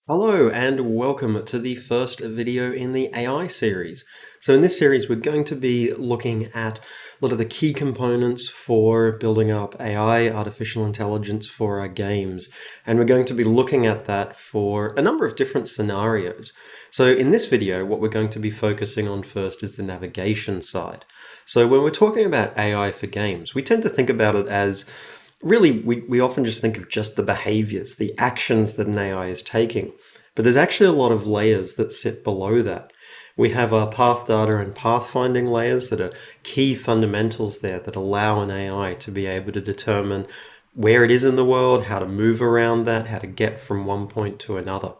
Hello and welcome to the first video in the AI series. So in this series we're going to be looking at a lot of the key components for building up AI, artificial intelligence for our games. And we're going to be looking at that for a number of different scenarios. So in this video what we're going to be focusing on first is the navigation side. So when we're talking about AI for games, we tend to think about it as really, we often just think of just the behaviors, the actions that an AI is taking. But there's actually a lot of layers that sit below that. We have our path data and pathfinding layers that are key fundamentals there that allow an AI to be able to determine where it is in the world, how to move around that, how to get from one point to another.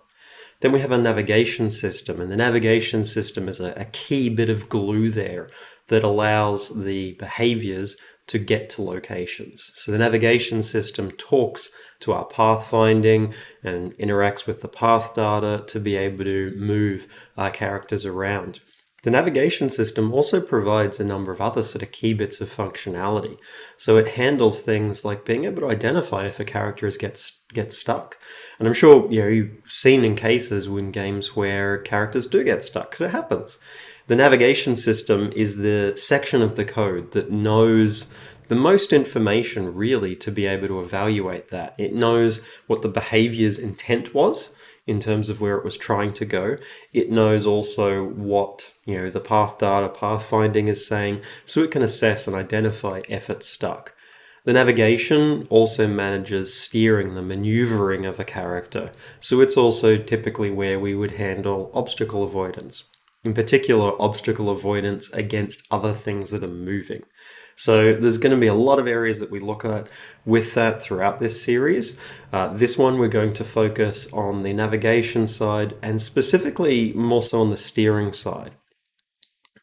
Then we have a navigation system, and the navigation system is a key bit of glue there that allows the behaviors to get to locations. So the navigation system talks to our pathfinding and interacts with the path data to be able to move our characters around. The navigation system also provides a number of other sort of key bits of functionality. So it handles things like being able to identify if a character gets stuck. And I'm sure you've seen in cases in games where characters do get stuck, because it happens. The navigation system is the section of the code that knows the most information really to be able to evaluate that. It knows what the behavior's intent was in terms of where it was trying to go. It knows also what the path data, pathfinding is saying, so it can assess and identify if it's stuck. The navigation also manages steering, the maneuvering of a character, so it's also typically where we would handle obstacle avoidance. In particular, obstacle avoidance against other things that are moving. So there's going to be a lot of areas that we look at with that throughout this series. This one we're going to focus on the navigation side and specifically more so on the steering side.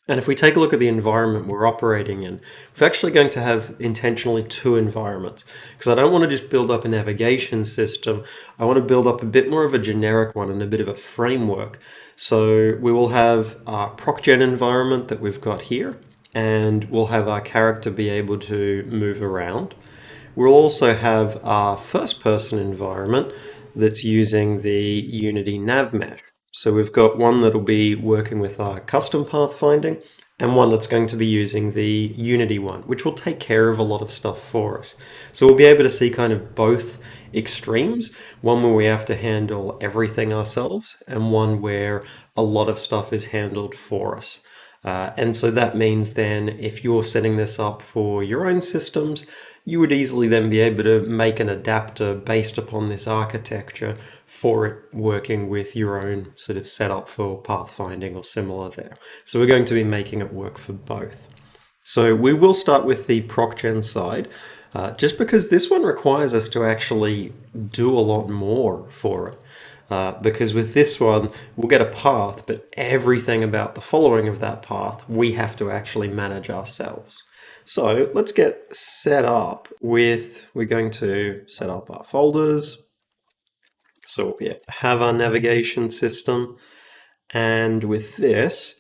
And if we take a look at the environment we're operating in, we're actually going to have intentionally two environments, because I don't want to just build up a navigation system. I want to build up a bit more of a generic one and a bit of a framework. So we will have our procgen environment that we've got here, and we'll have our character be able to move around. We'll also have our first-person environment that's using the Unity NavMesh. So we've got one that'll be working with our custom pathfinding and one that's going to be using the Unity one, which will take care of a lot of stuff for us. So we'll be able to see kind of both extremes, one where we have to handle everything ourselves and one where a lot of stuff is handled for us. And so that means then if you're setting this up for your own systems, you would easily then be able to make an adapter based upon this architecture for it working with your own sort of setup for pathfinding or similar there. So we're going to be making it work for both. So we will start with the procgen side, just because this one requires us to actually do a lot more for it. Because with this one, we'll get a path, but everything about the following of that path, we have to actually manage ourselves. So let's get set up with, we're going to set up our folders. So we have our navigation system. And with this,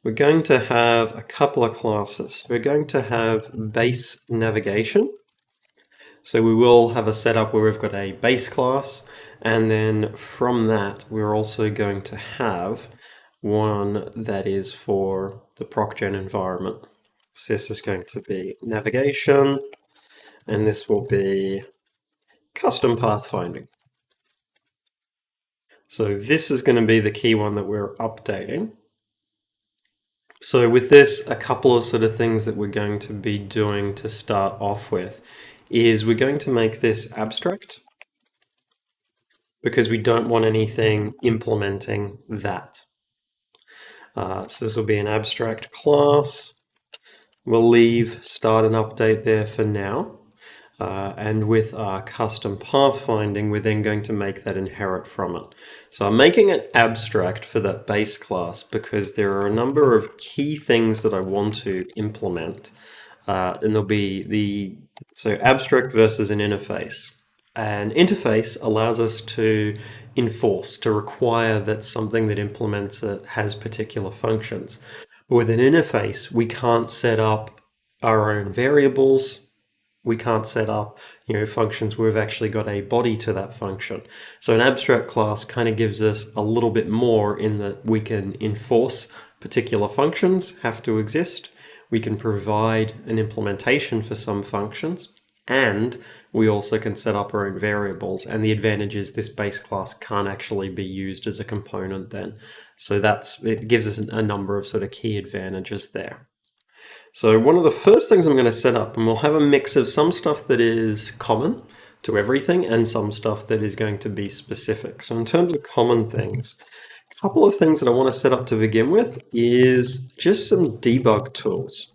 we're going to have a couple of classes. We're going to have base navigation. So we will have a setup where we've got a base class, and then from that we're also going to have one that is for the procgen environment. So this is going to be navigation, and this will be custom pathfinding. So this is going to be the key one that we're updating. So with this, a couple of sort of things that we're going to be doing to start off with is we're going to make this abstract, because we don't want anything implementing that. So this will be an abstract class. We'll leave start and update there for now. And with our custom pathfinding, we're then going to make that inherit from it. So I'm making an abstract for that base class because there are a number of key things that I want to implement. And there'll be so abstract versus an interface. An interface allows us to enforce, to require that something that implements it has particular functions. But with an interface, we can't set up our own variables. we can't set up, functions where we've actually got a body to that function. So an abstract class kind of gives us a little bit more in that we can enforce particular functions have to exist. We can provide an implementation for some functions, and we also can set up our own variables. And the advantage is this base class can't actually be used as a component then. So it gives us a number of sort of key advantages there. So one of the first things I'm going to set up, and we'll have a mix of some stuff that is common to everything and some stuff that is going to be specific. So in terms of common things, a couple of things that I want to set up to begin with is just some debug tools.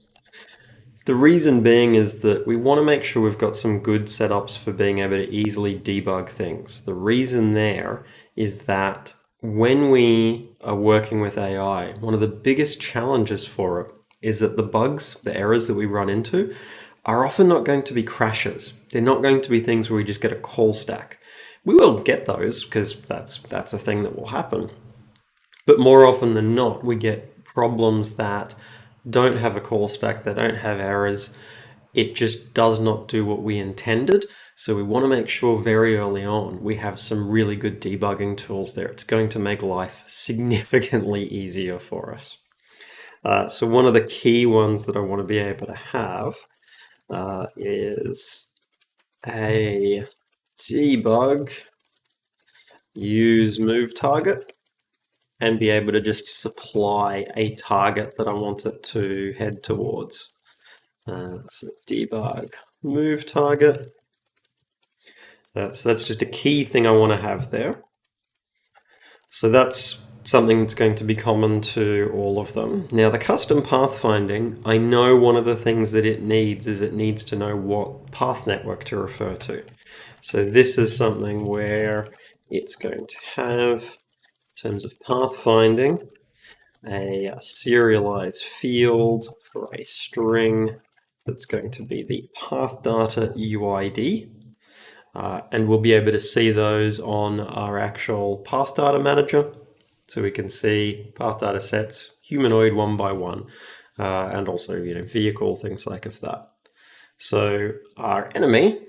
The reason being is that we want to make sure we've got some good setups for being able to easily debug things. The reason there is that when we are working with AI, one of the biggest challenges for it is that the bugs, the errors that we run into, are often not going to be crashes. They're not going to be things where we just get a call stack. We will get those because that's a thing that will happen. But more often than not, we get problems that don't have a call stack, they don't have errors. It just does not do what we intended. So we want to make sure very early on we have some really good debugging tools there. It's going to make life significantly easier for us. So one of the key ones that I want to be able to have is a debug use move target, and be able to just supply a target that I want it to head towards. So debug move target. So that's just a key thing I want to have there. So that's something that's going to be common to all of them. Now the custom pathfinding, I know one of the things that it needs is it needs to know what path network to refer to. So this is something where it's going to have, in terms of pathfinding, a serialized field for a string that's going to be the pathdata UID. And we'll be able to see those on our actual path data manager. So we can see path data sets, humanoid one by one, and also vehicle, things like that. So our enemy,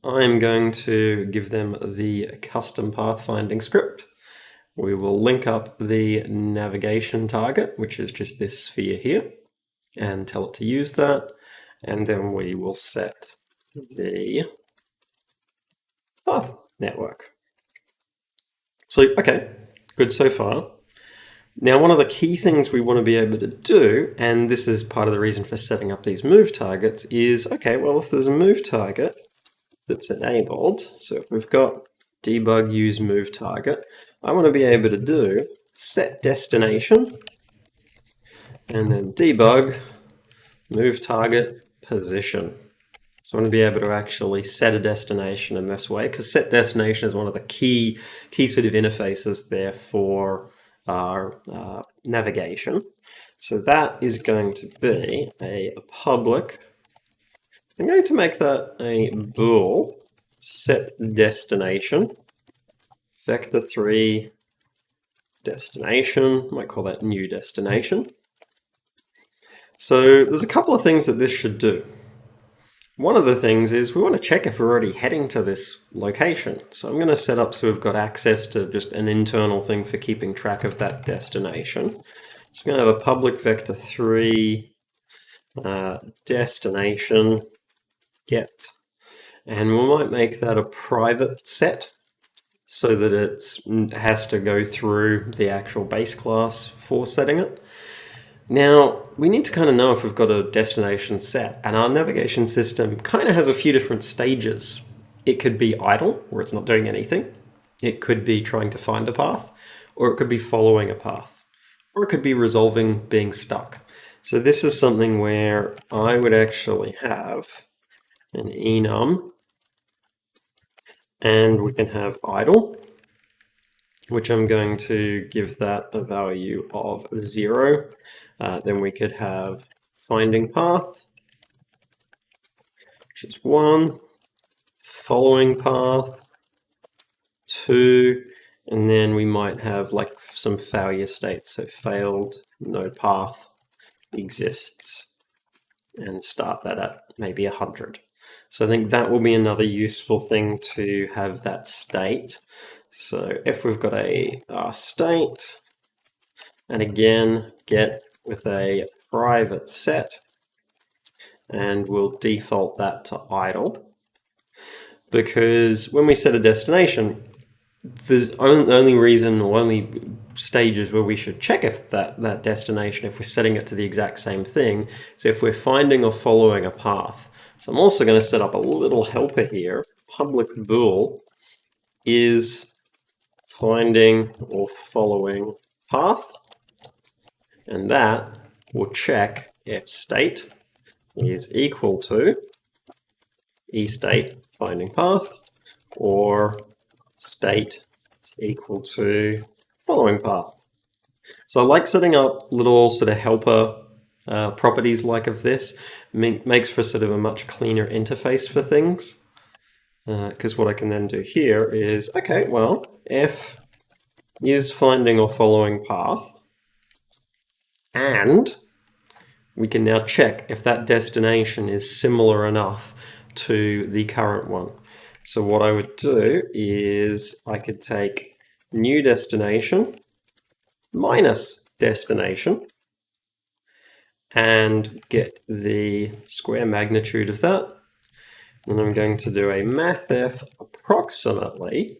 I'm going to give them the custom pathfinding script. We will link up the navigation target, which is just this sphere here, and tell it to use that. And then we will set the path network. So, okay, good so far. Now, one of the key things we want to be able to do, and this is part of the reason for setting up these move targets, is, okay, well, if there's a move target that's enabled, so if we've got debug use move target, I want to be able to do set destination, and then debug move target position. So I want to be able to actually set a destination in this way, because set destination is one of the key sort of interfaces there for our navigation. So that is going to be a public. I'm going to make that a bool set destination vector3 destination. I might call that new destination. So there's a couple of things that this should do. One of the things is we want to check if we're already heading to this location. So I'm going to set up so we've got access to just an internal thing for keeping track of that destination. So I'm going to have a public vector3 destination get, and we might make that a private set so that it has to go through the actual base class for setting it. Now, we need to kind of know if we've got a destination set, and our navigation system kind of has a few different stages. It could be idle, where it's not doing anything. It could be trying to find a path, or it could be following a path, or it could be resolving being stuck. So this is something where I would actually have an enum, and we can have idle, which I'm going to give that a value of 0. Then we could have finding path, which is 1, following path, 2, and then we might have like some failure states. So failed, no path exists. and start that at maybe 100. So I think that will be another useful thing to have that state. So if we've got a state, and again, get with a private set, and we'll default that to idle. Because when we set a destination, there's only reason or only stages where we should check if that destination, if we're setting it to the exact same thing, is if we're finding or following a path. So I'm also going to set up a little helper here. Public bool is finding or following path, and that will check if state is equal to eState finding path, or state is equal to following path. So I like setting up little sort of helper properties like of this. Makes for sort of a much cleaner interface for things. Because what I can then do here is, okay, well, f is finding or following path, and we can now check if that destination is similar enough to the current one. So what I would do is I could take new destination minus destination and get the square magnitude of that. And I'm going to do a mathf approximately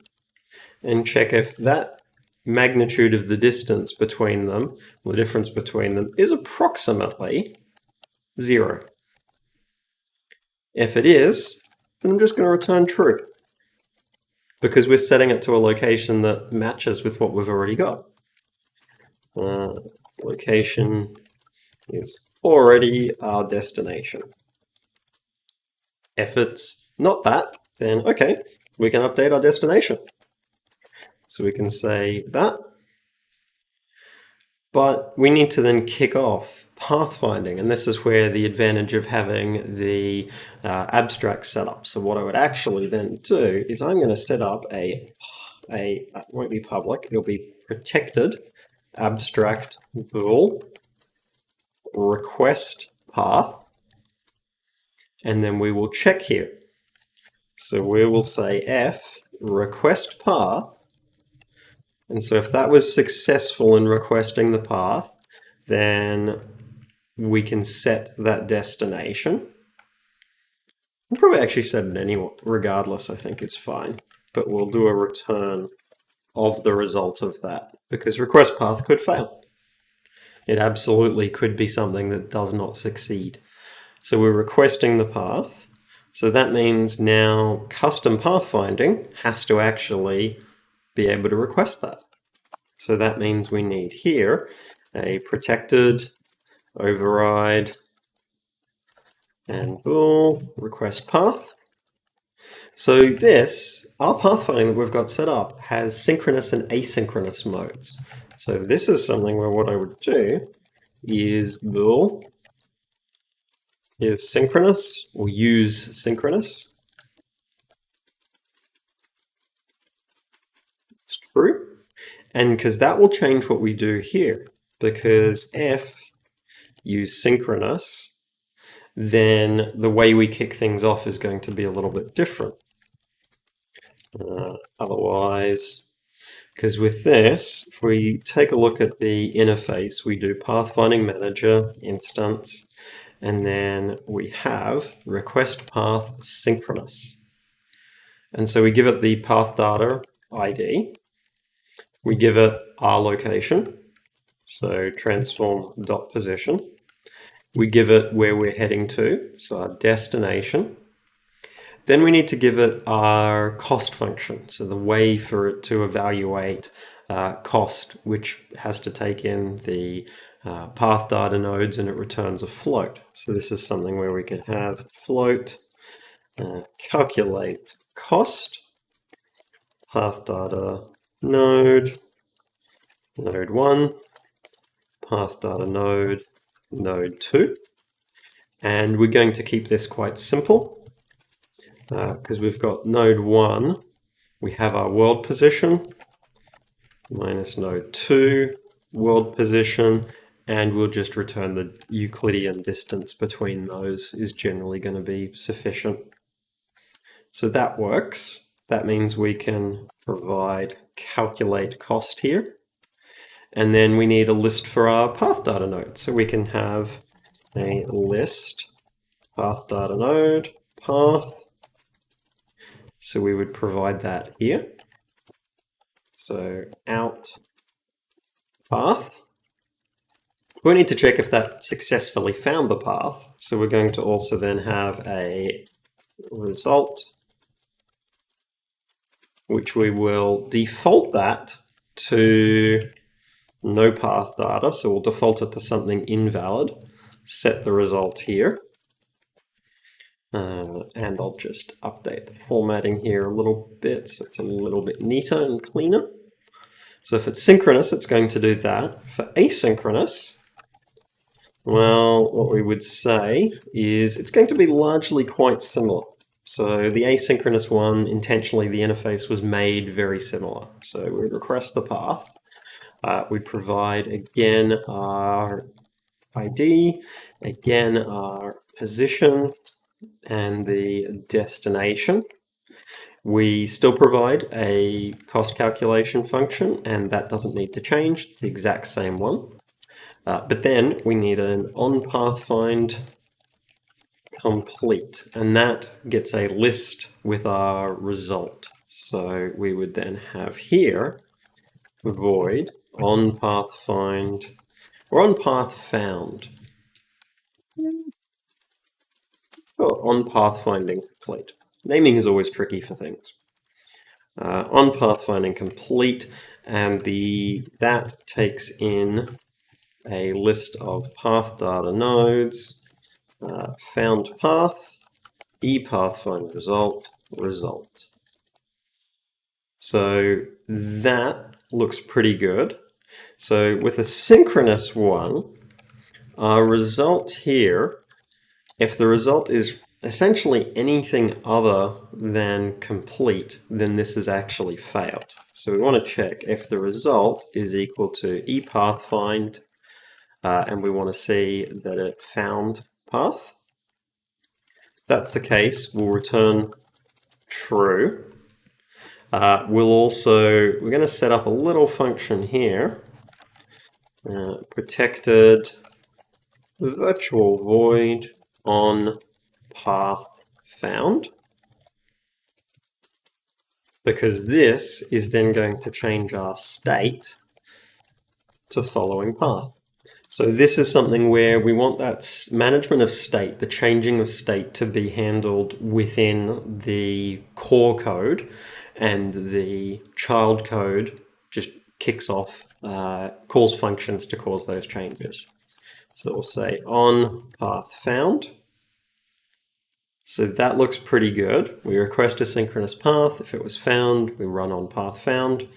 and check if that magnitude of the distance between them, or the difference between them, is approximately 0. If it is, then I'm just going to return true, because we're setting it to a location that matches with what we've already got. Location is already our destination. If it's not that, then okay, we can update our destination. So we can say that, but we need to then kick off pathfinding, and this is where the advantage of having the abstract set up. So what I would actually then do is I'm going to set up it won't be public, it'll be protected abstract bool request path, and then we will check here. So we will say f request path, and so if that was successful in requesting the path, then we can set that destination. We'll probably actually set it anyway, regardless, I think it's fine. But we'll do a return of the result of that, because request path could fail. It absolutely could be something that does not succeed. So we're requesting the path. So that means now custom pathfinding has to actually be able to request that. So that means we need here a protected override and bool request path. So this, our pathfinding that we've got set up, has synchronous and asynchronous modes. So this is something where what I would do is bool is synchronous, or use synchronous. It's true. And because that will change what we do here, because if use synchronous, then the way we kick things off is going to be a little bit different. Otherwise, because with this, if we take a look at the interface, we do pathfinding manager instance, and then we have request path synchronous. And so we give it the path data ID. We give it our location, so transform.position. We give it where we're heading to, so our destination. Then we need to give it our cost function, so the way for it to evaluate cost, which has to take in the path data nodes, and it returns a float. So this is something where we can have float calculate cost, path data node, node 1, path data node, node 2. And we're going to keep this quite simple because we've got node 1, we have our world position, minus node 2, world position, and we'll just return the Euclidean distance between those is generally going to be sufficient. So that works. That means we can provide calculate cost here. And then we need a list for our path data node. So we can have a list path data node path. So we would provide that here. So out path. We need to check if that successfully found the path. So we're going to also then have a result, which we will default that to no path data. So we'll default it to something invalid. Set the result here. And I'll just update the formatting here a little bit so it's a little bit neater and cleaner. So if it's synchronous, it's going to do that. For asynchronous, well, what we would say is it's going to be largely quite similar. So the asynchronous one, intentionally the interface was made very similar. So we request the path. We provide, again, our ID, again, our position, and the destination. We still provide a cost calculation function, and that doesn't need to change. It's the exact same one. But then we need an onPathFind complete, and that gets a list with our result. So we would then have here void onPathFind or onPathFound. Oh, onPathFinding complete. Naming is always tricky for things. OnPathFinding complete, and that takes in a list of path data nodes, found path, ePathFind result. So that looks pretty good. So with a synchronous one, our result here, if the result is essentially anything other than complete, then this has actually failed. So we want to check if the result is equal to ePathFind, and we want to see that it found path. If that's the case, we'll return true. We're going to set up a little function here, protected virtual void on path found, because this is then going to change our state to following path. So this is something where we want that management of state, the changing of state, to be handled within the core code, and the child code just kicks off, calls functions to cause those changes. So we'll say on path found. So that looks pretty good. We request a synchronous path. If it was found, we run on path found.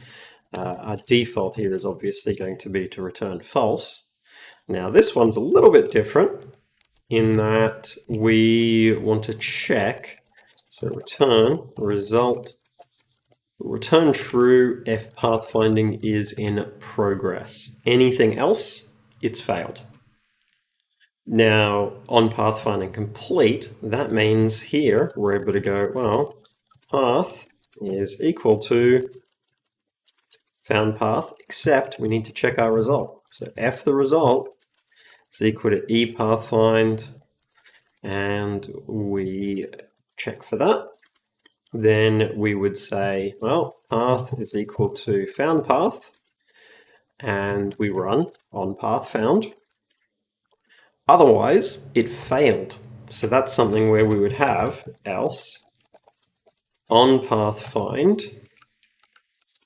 Our default here is obviously going to be to return false. Now this one's a little bit different in that we want to check. So return result, return true if pathfinding is in progress. Anything else, it's failed. Now, on pathfinding complete, that means here we're able to go, well, path is equal to found path, except we need to check our result. So f the result is equal to ePathFind, and we check for that. Then we would say, well, path is equal to found path, and we run on path found. Otherwise, it failed. So that's something where we would have else on path find,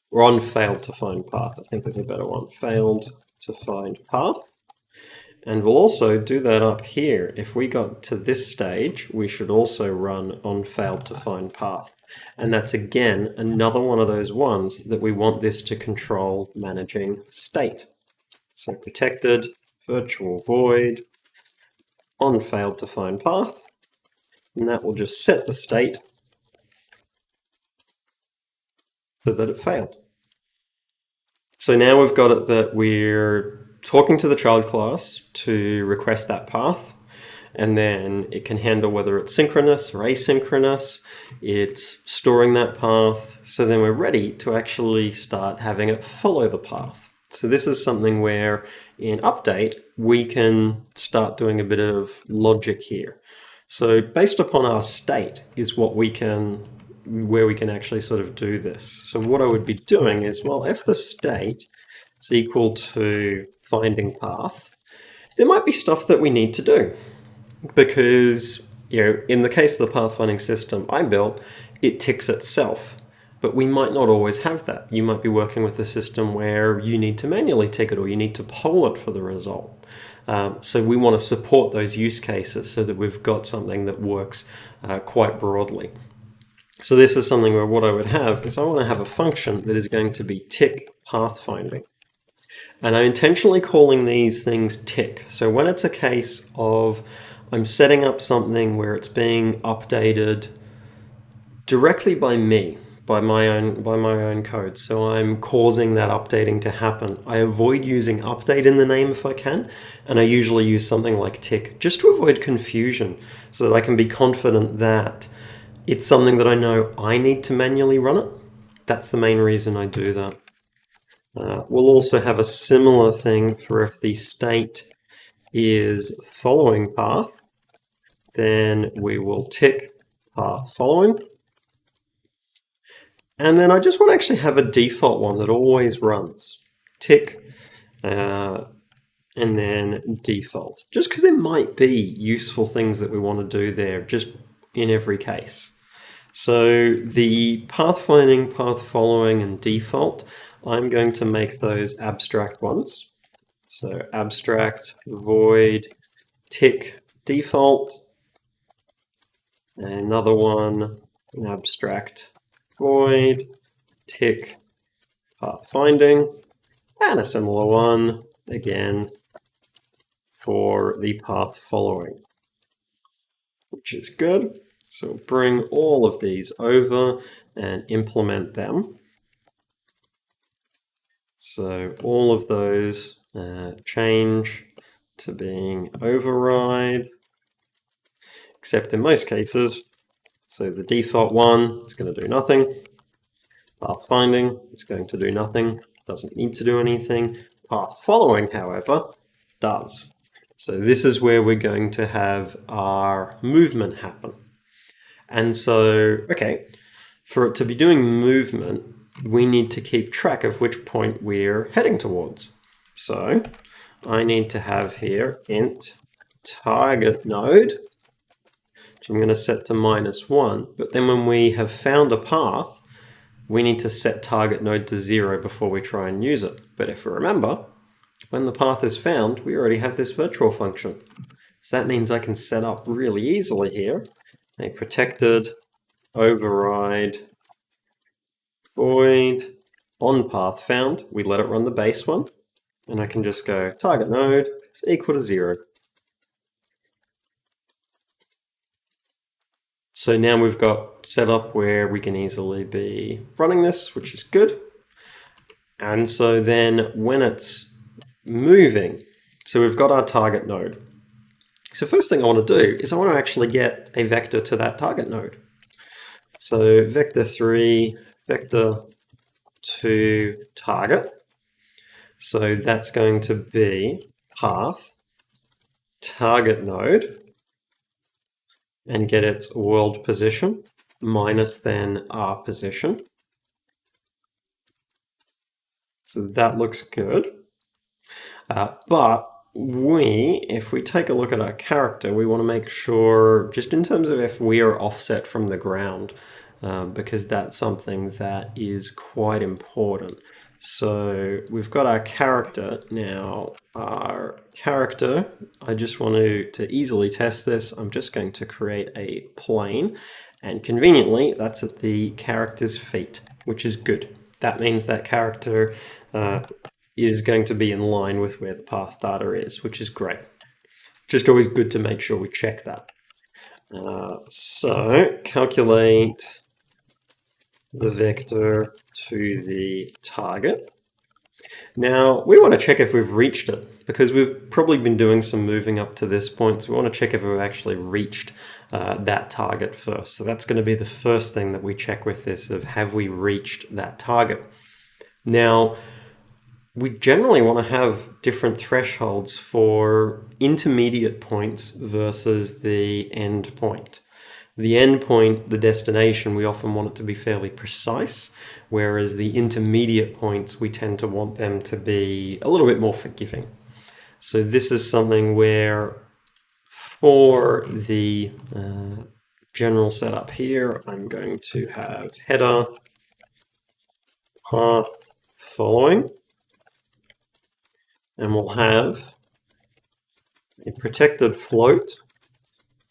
or on failed to find path. I think there's a better one. Failed to find path. And we'll also do that up here. If we got to this stage, we should also run on failed to find path. And that's again another one of those ones that we want this to control managing state. So protected virtual void on failed to find path, and that will just set the state so that it failed. So now we've got it that we're talking to the child class to request that path, and then it can handle whether it's synchronous or asynchronous. It's storing that path, so then we're ready to actually start having it follow the path. So this is something where in update, we can start doing a bit of logic here. So based upon our state is where we can actually sort of do this. So what I would be doing is, well, if the state is equal to finding path, there might be stuff that we need to do, because in the case of the pathfinding system I built, it ticks itself. But we might not always have that. You might be working with a system where you need to manually tick it, or you need to poll it for the result. So we want to support those use cases so that we've got something that works quite broadly. So this is something where what I would have is I want to have a function that is going to be tick pathfinding. And I'm intentionally calling these things tick. So when it's a case of I'm setting up something where it's being updated directly by me, by my own code, so I'm causing that updating to happen, I avoid using update in the name if I can, and I usually use something like tick just to avoid confusion, so that I can be confident that it's something that I know I need to manually run it. That's the main reason I do that. We'll also have a similar thing for if the state is following path, then we will tick path following. And then I just want to actually have a default one that always runs. Tick, and then default. Just because there might be useful things that we want to do there, just in every case. So the pathfinding, path following, and default, I'm going to make those abstract ones. So abstract, void, tick, default. Another one, an abstract, void, tick, pathfinding, and a similar one, again, for the path following, which is good. So bring all of these over and implement them. So all of those change to being override, except in most cases. So the default one is going to do nothing. Pathfinding is going to do nothing, doesn't need to do anything. Path following, however, does. So this is where we're going to have our movement happen. And so, okay, for it to be doing movement, we need to keep track of which point we're heading towards. So I need to have here int target node, which I'm going to set to -1. But then when we have found a path, we need to set target node to 0 before we try and use it. But if we remember, when the path is found, we already have this virtual function. So that means I can set up really easily here a protected override void on path found. We let it run the base one, and I can just go target node is equal to 0. So now we've got set up where we can easily be running this, which is good. And so then when it's moving, so we've got our target node. So first thing I want to do is I want to actually get a vector to that target node. So vector3, vector to target. So that's going to be path target node and get its world position minus then our position. So that looks good. But if we take a look at our character, we want to make sure, just in terms of if we are offset from the ground, because that's something that is quite important. So we've got our character. Now, our character, I just want to easily test this. I'm just going to create a plane, and conveniently, that's at the character's feet, which is good. That means that character is going to be in line with where the path data is, which is great. Just always good to make sure we check that. So calculate the vector to the target. Now, we want to check if we've reached it, because we've probably been doing some moving up to this point, so we want to check if we've actually reached that target first. So that's going to be the first thing that we check with this, of have we reached that target. Now, we generally want to have different thresholds for intermediate points versus the end point. The end point, the destination, we often want it to be fairly precise, whereas the intermediate points, we tend to want them to be a little bit more forgiving. So this is something where for the general setup here, I'm going to have header, path, following, and we'll have a protected float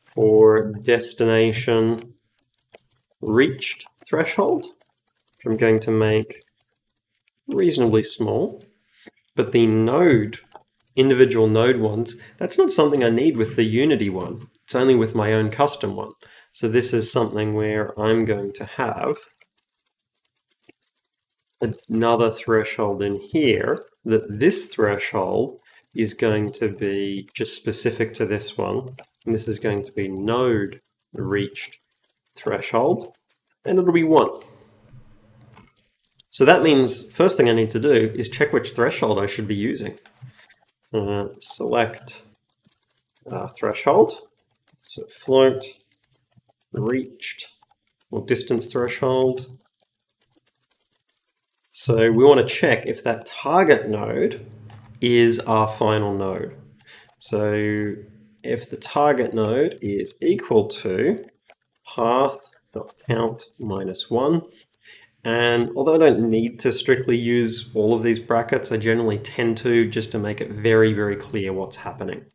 for destination reached threshold, which I'm going to make reasonably small. But the node, individual node ones, that's not something I need with the Unity one. It's only with my own custom one. So this is something where I'm going to have another threshold in here, that this threshold is going to be just specific to this one. And this is going to be node reached threshold, and it'll be 1. So that means first thing I need to do is check which threshold I should be using. Select threshold, so float, reached, or distance threshold. So we want to check if that target node is our final node. So if the target node is equal to path.count -1, and although I don't need to strictly use all of these brackets, I generally tend to, just to make it very, very clear what's happening.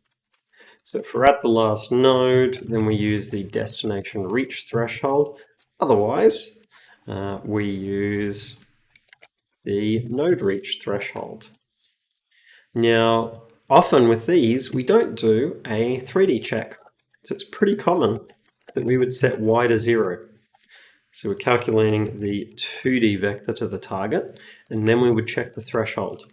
So if we're at the last node, then we use the destination reach threshold. Otherwise, we use the node reach threshold. Now, often with these, we don't do a 3D check. So it's pretty common that we would set y to 0. So we're calculating the 2D vector to the target, and then we would check the threshold.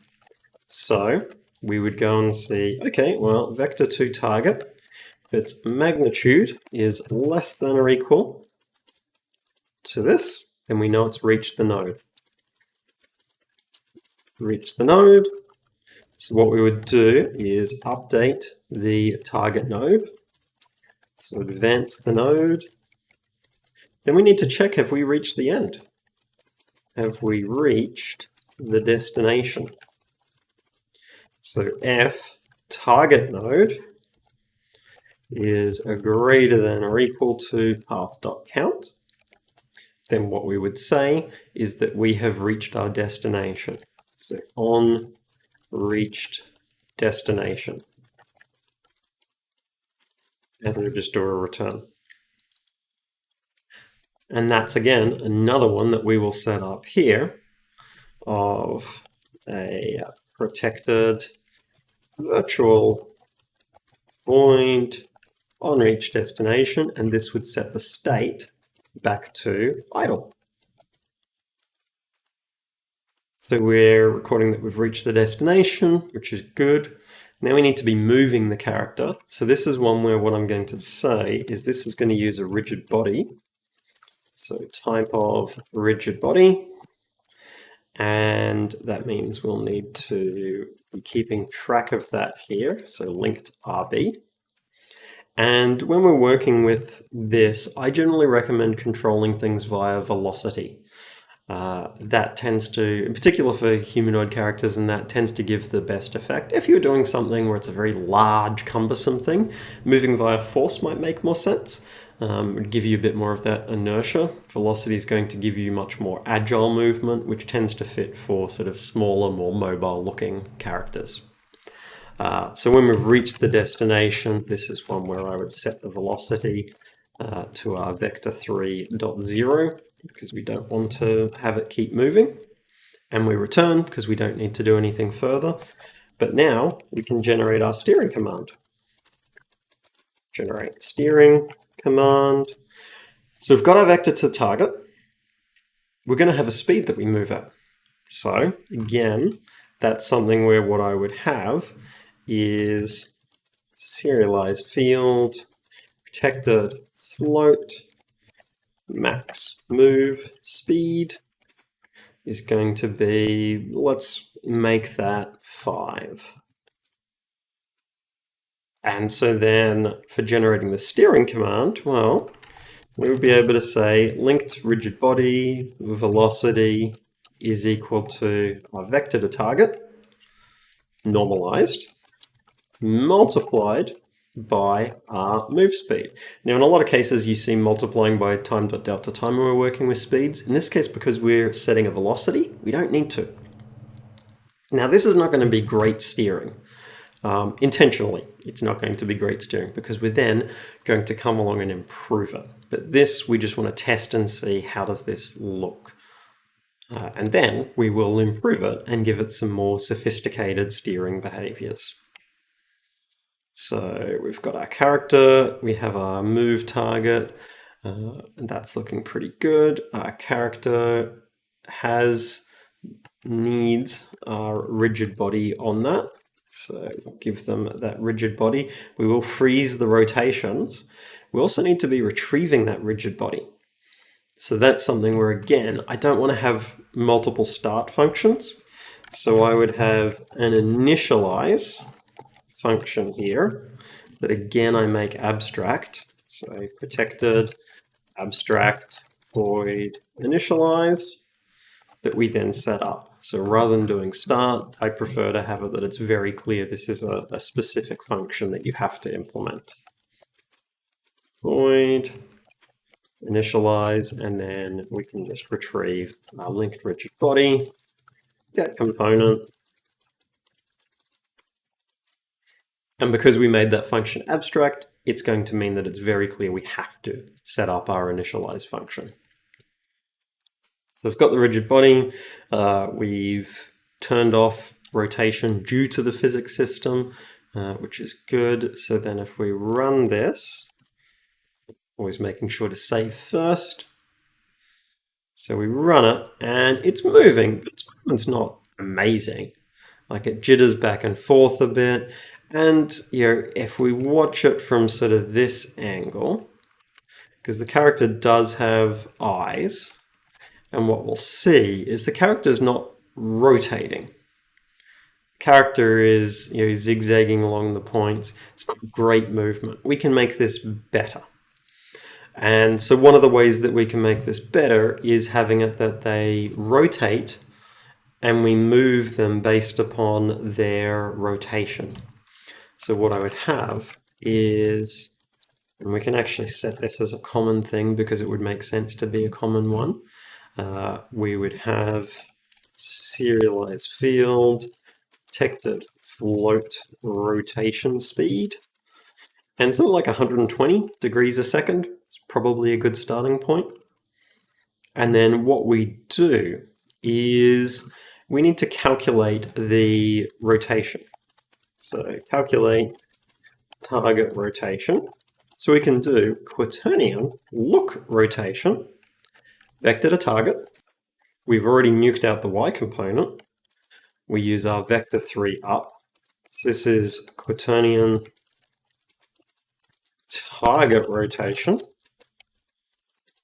So we would go and see, okay, well, vector to target, if its magnitude is less than or equal to this, then we know it's reached the node. Reached the node. So what we would do is update the target node. So advance the node. Then we need to check, have we reached the end? Have we reached the destination? So if target node is a greater than or equal to path.count, then what we would say is that we have reached our destination. So on reached destination. And we'll just do a return. And that's, again, another one that we will set up here of a protected virtual void on reached destination, and this would set the state back to idle. So we're recording that we've reached the destination, which is good. Now we need to be moving the character. So this is one where what I'm going to say is this is going to use a rigid body. So type of rigid body. And that means we'll need to be keeping track of that here. So linked RB. And when we're working with this, I generally recommend controlling things via velocity. That tends to, in particular for humanoid characters, and that tends to give the best effect. If you're doing something where it's a very large, cumbersome thing, moving via force might make more sense. It would give you a bit more of that inertia. Velocity is going to give you much more agile movement, which tends to fit for sort of smaller, more mobile-looking characters. So when we've reached the destination, this is one where I would set the velocity to our vector 3.0, because we don't want to have it keep moving. And we return because we don't need to do anything further. But now we can generate our steering command. Generate steering command. So we've got our vector to the target. We're going to have a speed that we move at. So again, that's something where what I would have is serialized field, protected float, max move speed is going to be, let's make that 5. And so then for generating the steering command, well, we would be able to say linked rigid body velocity is equal to our vector to target, normalized, multiplied by our move speed. Now, in a lot of cases, you see multiplying by time.delta time when we're working with speeds. In this case, because we're setting a velocity, we don't need to. Now, this is not going to be great steering. Intentionally, it's not going to be great steering because we're then going to come along and improve it. But this, we just want to test and see how does this look. And then we will improve it and give it some more sophisticated steering behaviors. So we've got our character, we have our move target, and that's looking pretty good. Our character needs our rigid body on that. So we'll give them that rigid body. We will freeze the rotations. We also need to be retrieving that rigid body. So that's something where, again, I don't want to have multiple start functions. So I would have an initialize function here that, again, I make abstract. So protected abstract void initialize that we then set up. So rather than doing start, I prefer to have it that it's very clear this is a specific function that you have to implement. Void initialize, and then we can just retrieve our linked rigid body, get component. And because we made that function abstract, it's going to mean that it's very clear we have to set up our initialize function. So we've got the rigid body, we've turned off rotation due to the physics system, which is good. So then if we run this, always making sure to save first. So we run it and it's moving, but its movement's not amazing. Like it jitters back and forth a bit. And if we watch it from sort of this angle, because the character does have eyes, and what we'll see is the character is not rotating. The character is zigzagging along the points. It's not great movement. We can make this better. And so one of the ways that we can make this better is having it that they rotate and we move them based upon their rotation. So what I would have is, and we can actually set this as a common thing because it would make sense to be a common one. We would have serialized field, protected float rotation speed, and something like 120 degrees a second is probably a good starting point. And then what we do is we need to calculate the rotation. So calculate target rotation. So we can do quaternion look rotation, vector to target. We've already nuked out the y component. We use our vector 3 up. So this is quaternion target rotation.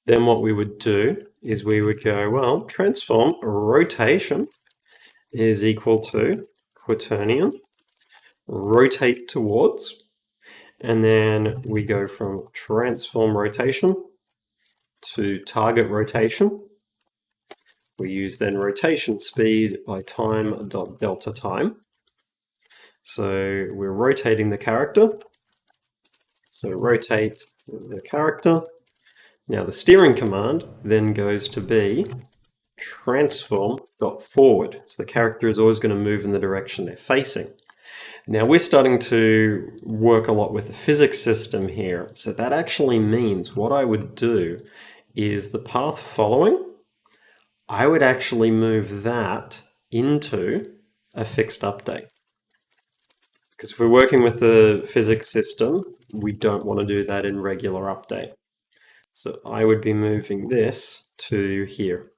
Then what we would do is we would go, well, transform rotation is equal to quaternion rotate towards, and then we go from transform rotation to target rotation. We use then rotation speed by time dot delta time. So we're rotating the character. So rotate the character. Now the steering command then goes to be transform dot forward. So the character is always going to move in the direction they're facing. Now we're starting to work a lot with the physics system here. So that actually means what I would do is the path following, I would actually move that into a fixed update. Because if we're working with the physics system, we don't want to do that in regular update. So I would be moving this to here.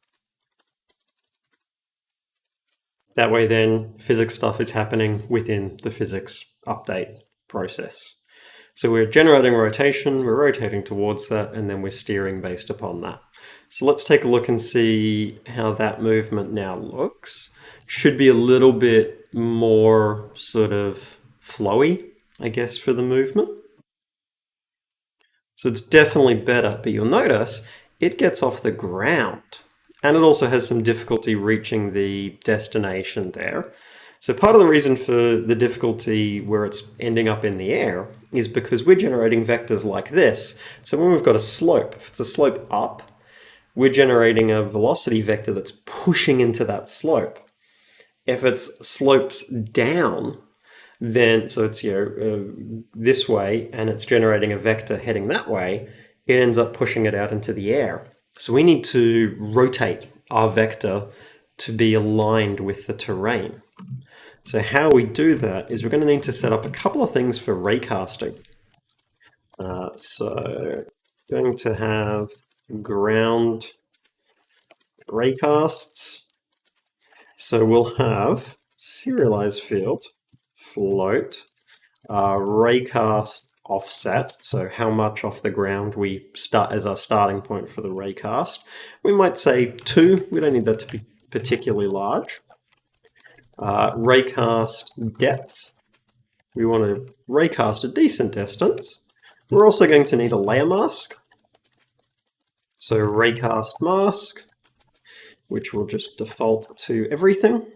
That way then physics stuff is happening within the physics update process. So we're generating rotation, we're rotating towards that, and then we're steering based upon that. So let's take a look and see how that movement now looks. Should be a little bit more sort of flowy, I guess, for the movement. So it's definitely better, but you'll notice it gets off the ground. And it also has some difficulty reaching the destination there. So part of the reason for the difficulty where it's ending up in the air is because we're generating vectors like this. So when we've got a slope, if it's a slope up, we're generating a velocity vector that's pushing into that slope. If it's slopes down, then, so it's this way, and it's generating a vector heading that way, it ends up pushing it out into the air. So we need to rotate our vector to be aligned with the terrain. So how we do that is we're going to need to set up a couple of things for raycasting. So going to have ground raycasts. So we'll have serialized field, float, raycast offset, so how much off the ground we start as our starting point for the raycast. We might say 2, we don't need that to be particularly large. Raycast depth, we want to raycast a decent distance. We're also going to need a layer mask. So raycast mask, which will just default to everything.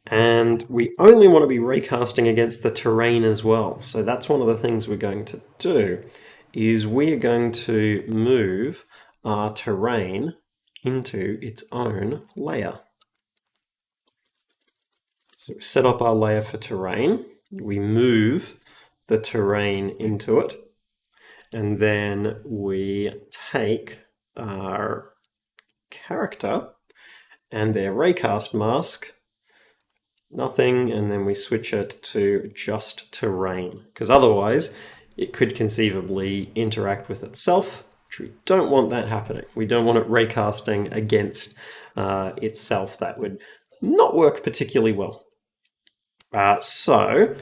And we only want to be raycasting against the terrain as well. So that's one of the things we're going to do, is we're going to move our terrain into its own layer. So we set up our layer for terrain, we move the terrain into it, and then we take our character and their raycast mask, nothing, and then we switch it to just terrain, because otherwise it could conceivably interact with itself, which we don't want that happening. We don't want it raycasting against itself. That would not work particularly well. So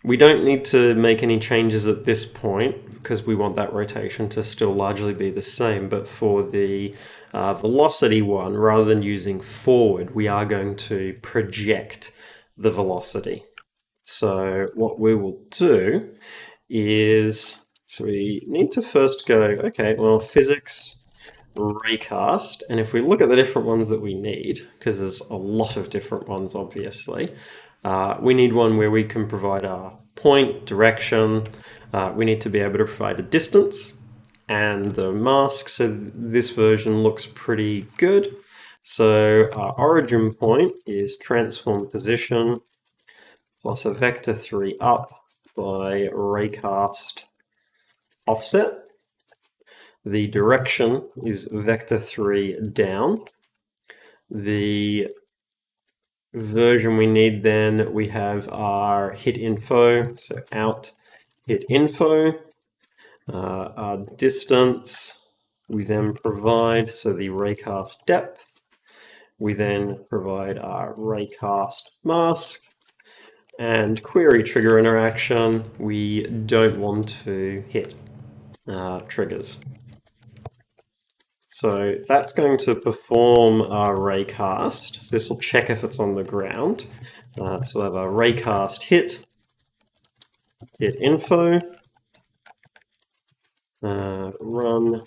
we don't need to make any changes at this point because we want that rotation to still largely be the same. But for the velocity one, rather than using forward, we are going to project the velocity. So what we will do is, so we need to first go, okay, well, physics raycast, and if we look at the different ones that we need, because there's a lot of different ones, obviously, we need one where we can provide our point, direction, we need to be able to provide a distance, and the mask. So this version looks pretty good. So our origin point is transform position plus a vector 3 up by raycast offset. The direction is vector 3 down. The version we need then, we have our hit info, so out hit info. Our distance we then provide, so the raycast depth. We then provide our raycast mask. And query trigger interaction, we don't want to hit triggers. So that's going to perform our raycast. So this will check if it's on the ground. So we'll have our raycast hit info, run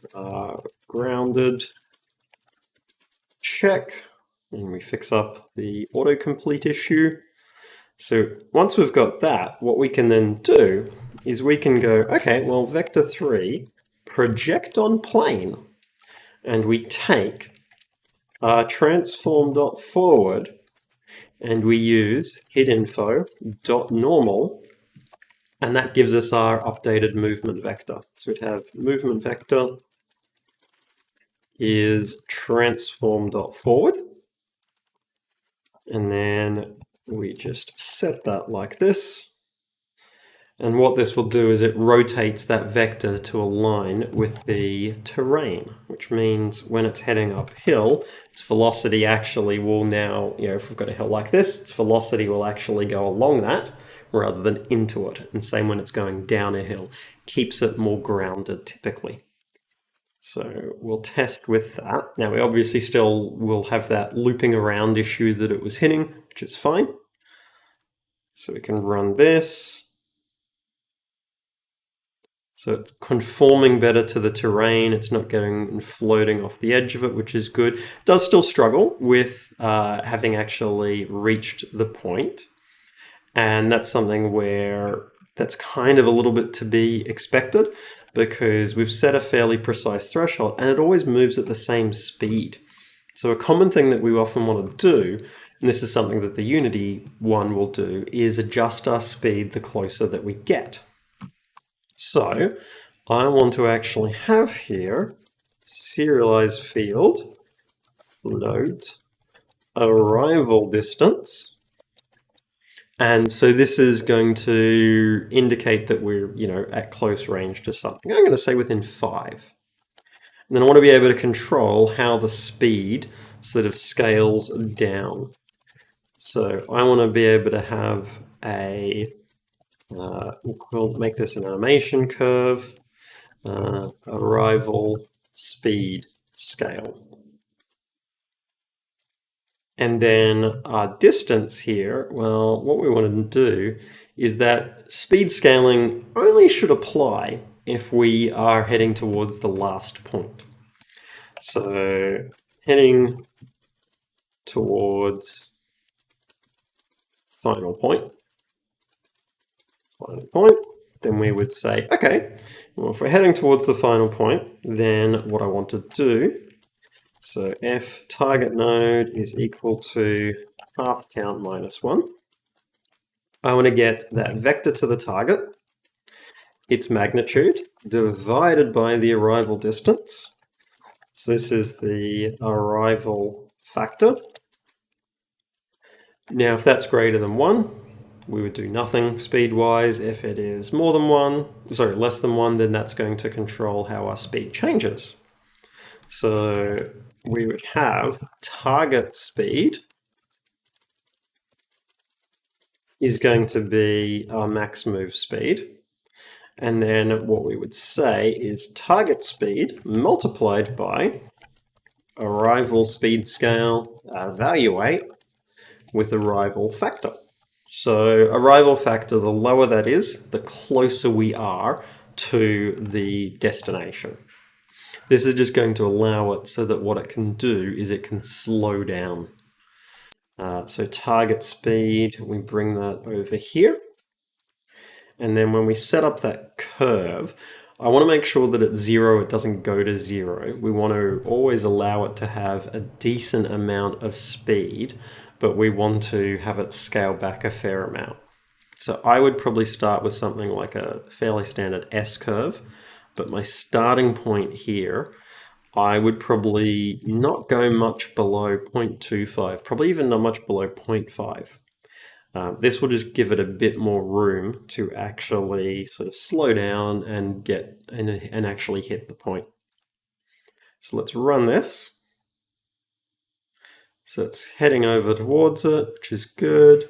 grounded check, and we fix up the autocomplete issue. So once we've got that, what we can then do is we can go, okay, well, vector 3, project on plane, and we take our transform.forward and we use hitinfo.normal, and that gives us our updated movement vector. So we'd have movement vector is transform.forward, and then we just set that like this. And what this will do is it rotates that vector to align with the terrain, which means when it's heading uphill, its velocity actually will now, if we've got a hill like this, its velocity will actually go along that rather than into it. And same when it's going down a hill, keeps it more grounded typically. So we'll test with that. Now we obviously still will have that looping around issue that it was hitting, which is fine. So we can run this. So it's conforming better to the terrain. It's not getting and floating off the edge of it, which is good. It does still struggle with having actually reached the point. And that's something where that's kind of a little bit to be expected because we've set a fairly precise threshold and it always moves at the same speed. So a common thing that we often want to do, and this is something that the Unity one will do, is adjust our speed the closer that we get. So I want to actually have here serialized field float arrival distance. And so this is going to indicate that we're, at close range to something. I'm going to say within 5. And then I want to be able to control how the speed sort of scales down. So I want to be able to have we'll make this an animation curve, arrival speed scale. And then our distance here, well, what we want to do is that speed scaling only should apply if we are heading towards the last point. So heading towards final point, then we would say, okay, well, if we're heading towards the final point, then what I want to do, so f target node is equal to path count minus 1. I want to get that vector to the target, its magnitude, divided by the arrival distance. So this is the arrival factor. Now, if that's greater than 1, we would do nothing speed-wise. If it is more than 1, sorry, less than 1, then that's going to control how our speed changes. So we would have target speed is going to be our max move speed. And then what we would say is target speed multiplied by arrival speed scale evaluate with arrival factor. So arrival factor, the lower that is, the closer we are to the destination. This is just going to allow it so that what it can do is it can slow down. So target speed, we bring that over here. And then when we set up that curve, I want to make sure that at 0, it doesn't go to 0. We want to always allow it to have a decent amount of speed, but we want to have it scale back a fair amount. So I would probably start with something like a fairly standard S-curve, but my starting point here, I would probably not go much below 0.25, probably even not much below 0.5. This will just give it a bit more room to actually sort of slow down and get and actually hit the point. So let's run this. So it's heading over towards it, which is good.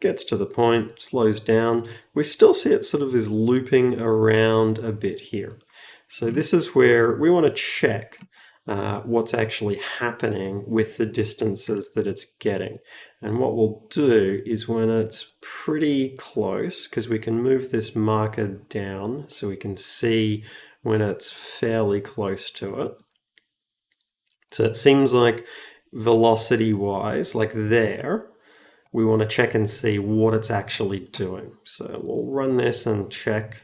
Gets to the point, slows down. We still see it sort of is looping around a bit here. So this is where we want to check what's actually happening with the distances that it's getting. And what we'll do is when it's pretty close, because we can move this marker down so we can see when it's fairly close to it. So it seems like velocity-wise, like there, we want to check and see what it's actually doing. So we'll run this and check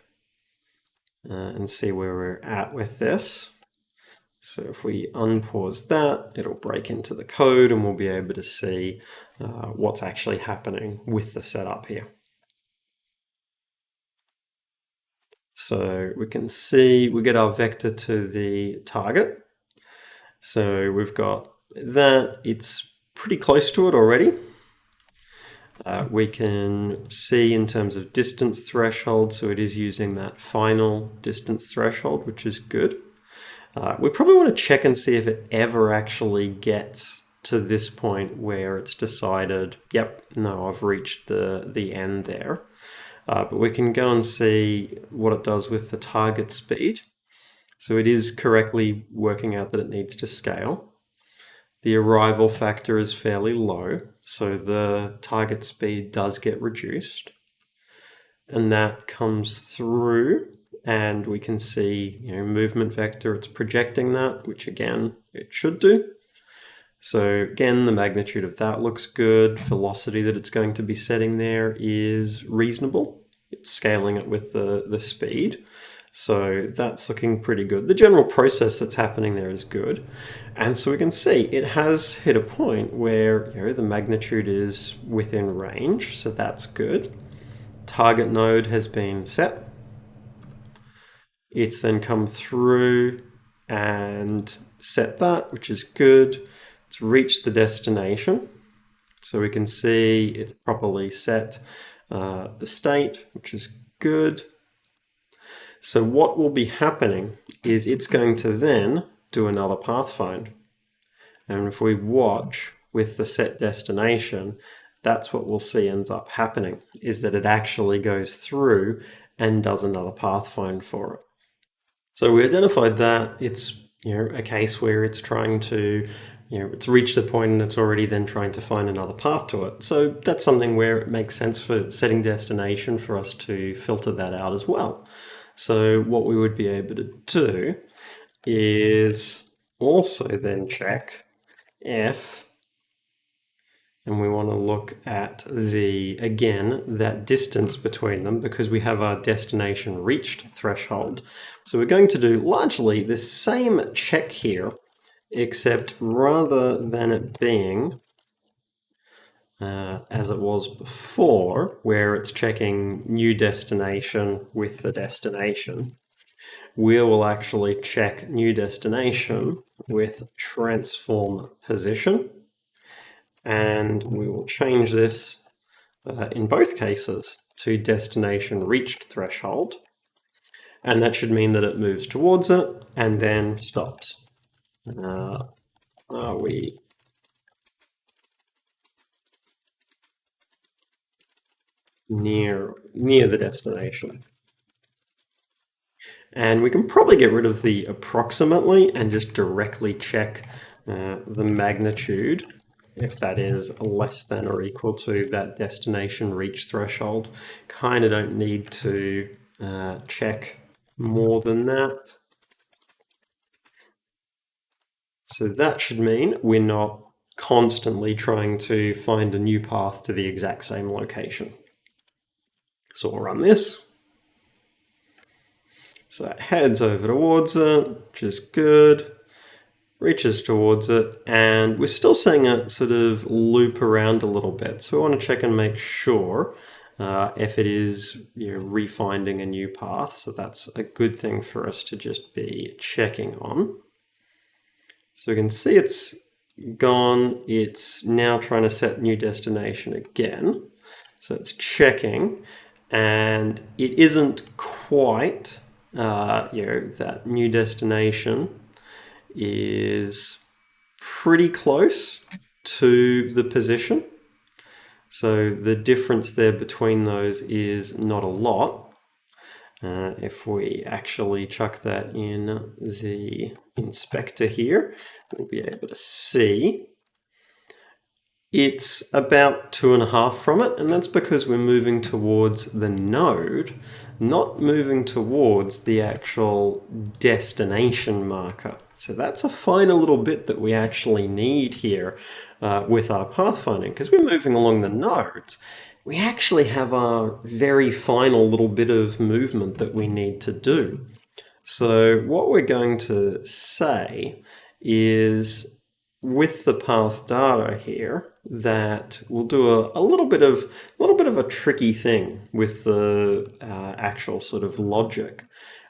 and see where we're at with this. So if we unpause that, it'll break into the code and we'll be able to see what's actually happening with the setup here. So we can see we get our vector to the target. So we've got that, it's pretty close to it already. We can see in terms of distance threshold, so it is using that final distance threshold, which is good. We probably want to check and see if it ever actually gets to this point where it's decided, yep, no, I've reached the end there. But we can go and see what it does with the target speed. So it is correctly working out that it needs to scale. The arrival factor is fairly low, so the target speed does get reduced. And that comes through, and we can see, movement vector, it's projecting that, which again, it should do. So again, the magnitude of that looks good. Velocity that it's going to be setting there is reasonable. It's scaling it with the speed. So that's looking pretty good. The general process that's happening there is good. And so we can see it has hit a point where the magnitude is within range. So that's good. Target node has been set. It's then come through and set that, which is good. It's reached the destination. So we can see it's properly set the state, which is good. So what will be happening is it's going to then do another pathfind. And if we watch with the set destination, that's what we'll see ends up happening, is that it actually goes through and does another pathfind for it. So we identified that it's a case where it's trying to, it's reached a point and it's already then trying to find another path to it. So that's something where it makes sense for setting destination for us to filter that out as well. So what we would be able to do is also then check if, and we want to look at again, that distance between them, because we have our destination reached threshold. So we're going to do largely the same check here, except rather than it being as it was before, where it's checking new destination with the destination, we will actually check new destination with transform position. And we will change this in both cases to destination reached threshold. And that should mean that it moves towards it and then stops. Are we near the destination? And we can probably get rid of the approximately and just directly check the magnitude, if that is less than or equal to that destination reach threshold. Kind of don't need to check more than that. So that should mean we're not constantly trying to find a new path to the exact same location. So we'll run this. So it heads over towards it, which is good, reaches towards it, and we're still seeing it sort of loop around a little bit. So we want to check and make sure if it is refinding a new path. So that's a good thing for us to just be checking on. So we can see it's gone. It's now trying to set new destination again. So it's checking, and it isn't quite, that new destination is pretty close to the position. So the difference there between those is not a lot. If we actually chuck that in the inspector here, we'll be able to see it's about 2.5 from it, and that's because we're moving towards the node, not moving towards the actual destination marker. So that's a finer little bit that we actually need here with our pathfinding, because we're moving along the nodes. We actually have our very final little bit of movement that we need to do. So what we're going to say is, with the path data here, that we'll do a little bit of a tricky thing with the actual sort of logic,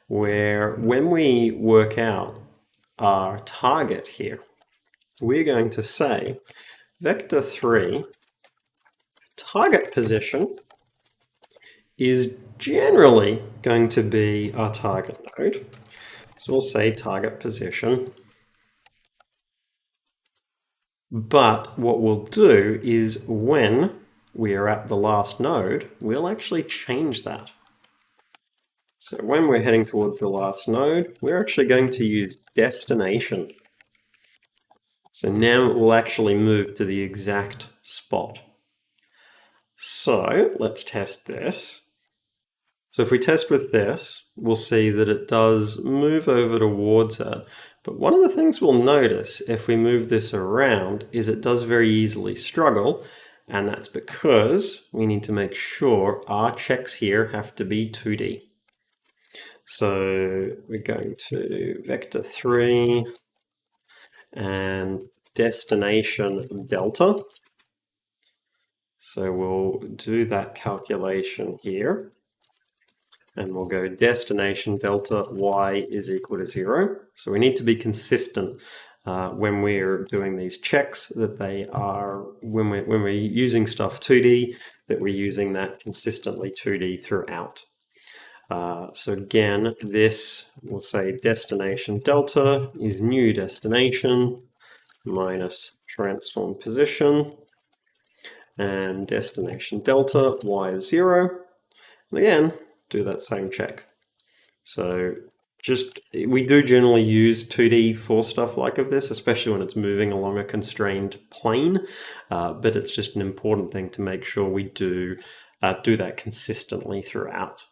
where when we work out our target here, we're going to say vector 3 target position is generally going to be our target node. So we'll say target position. But what we'll do is when we are at the last node, we'll actually change that. So when we're heading towards the last node, we're actually going to use destination. So now it will actually move to the exact spot. So let's test this. So if we test with this, we'll see that it does move over towards it. But one of the things we'll notice if we move this around is it does very easily struggle. And that's because we need to make sure our checks here have to be 2D. So we're going to vector 3 and destination delta. So we'll do that calculation here. And we'll go destination delta y is equal to 0. So we need to be consistent when we're doing these checks, that they are, when we're using stuff 2D, that we're using that consistently 2D throughout. So again, this will say destination delta is new destination minus transform position, and destination delta y is 0. And again, do that same check. So we do generally use 2D for stuff like this, especially when it's moving along a constrained plane, but it's just an important thing to make sure we do that consistently throughout.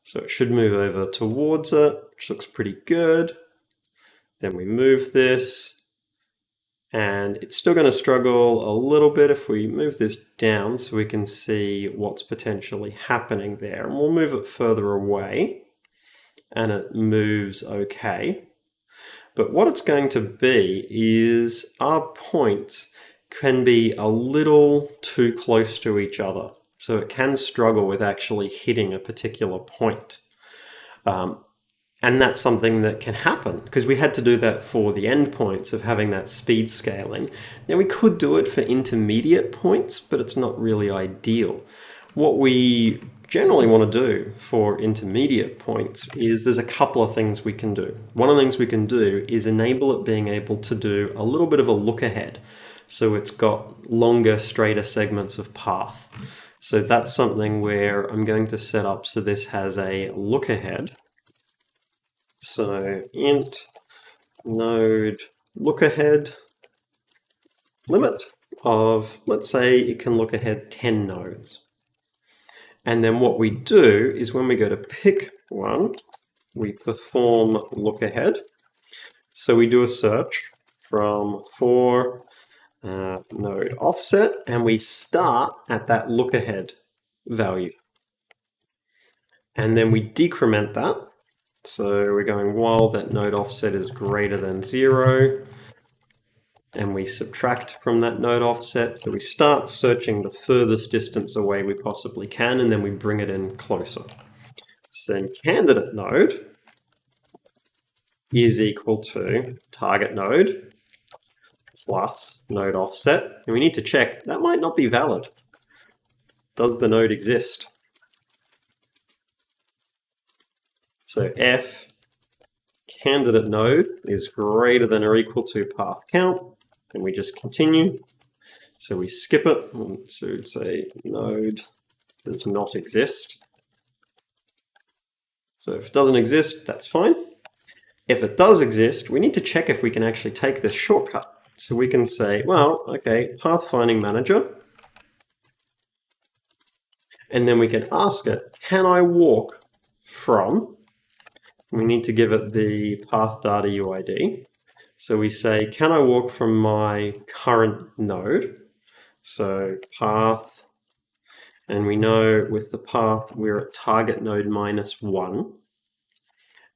So it should move over towards it, which looks pretty good. Then we move this, and it's still going to struggle a little bit if we move this down so we can see what's potentially happening there. And we'll move it further away, and it moves okay. But what it's going to be is our points can be a little too close to each other. So it can struggle with actually hitting a particular point. And that's something that can happen because we had to do that for the endpoints of having that speed scaling. Now we could do it for intermediate points, but it's not really ideal. What we generally want to do for intermediate points is there's a couple of things we can do. One of the things we can do is enable it being able to do a little bit of a look ahead. So it's got longer, straighter segments of path. So that's something where I'm going to set up so this has a look ahead. So int node look ahead limit of, let's say it can look ahead 10 nodes. And then what we do is when we go to pick one, we perform look ahead. So we do a search from for node offset, and we start at that look ahead value. And then we decrement that. So we're going while that node offset is greater than 0, and we subtract from that node offset. So we start searching the furthest distance away we possibly can, and then we bring it in closer. So then candidate node is equal to target node plus node offset. And we need to check, that might not be valid. Does the node exist? So f candidate node is greater than or equal to path count, and we just continue. So we skip it, so we'd say node does not exist. So if it doesn't exist, that's fine. If it does exist, we need to check if we can actually take this shortcut. So we can say, well, okay, pathfinding manager, and then we can ask it, can I walk from, we need to give it the path data UID. So we say, can I walk from my current node? So path, and we know with the path, we're at target node -1.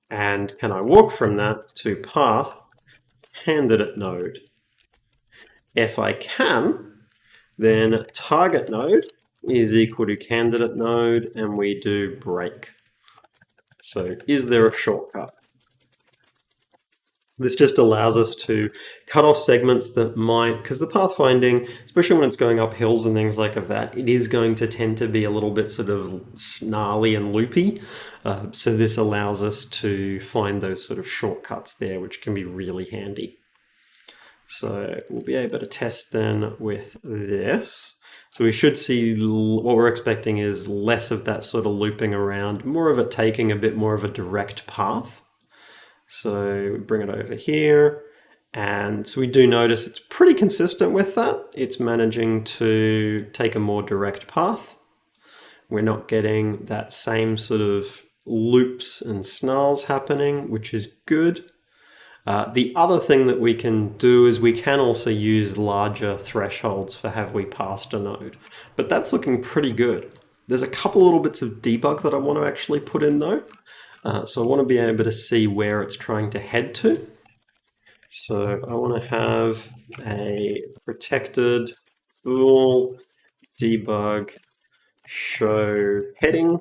And can I walk from that to path candidate node? If I can, then target node is equal to candidate node, and we do break. So is there a shortcut? This just allows us to cut off segments that might, because the pathfinding, especially when it's going up hills and things like that, it is going to tend to be a little bit sort of snarly and loopy. So this allows us to find those sort of shortcuts there, which can be really handy. So we'll be able to test then with this. So we should see what we're expecting is less of that sort of looping around, more of it taking a bit more of a direct path. So we bring it over here, and so we do notice it's pretty consistent with that. It's managing to take a more direct path. We're not getting that same sort of loops and snarls happening, which is good. The other thing that we can do is we can also use larger thresholds for have we passed a node, but that's looking pretty good. There's a couple little bits of debug that I want to actually put in though. So I want to be able to see where it's trying to head to. So I want to have a protected bool debug show heading,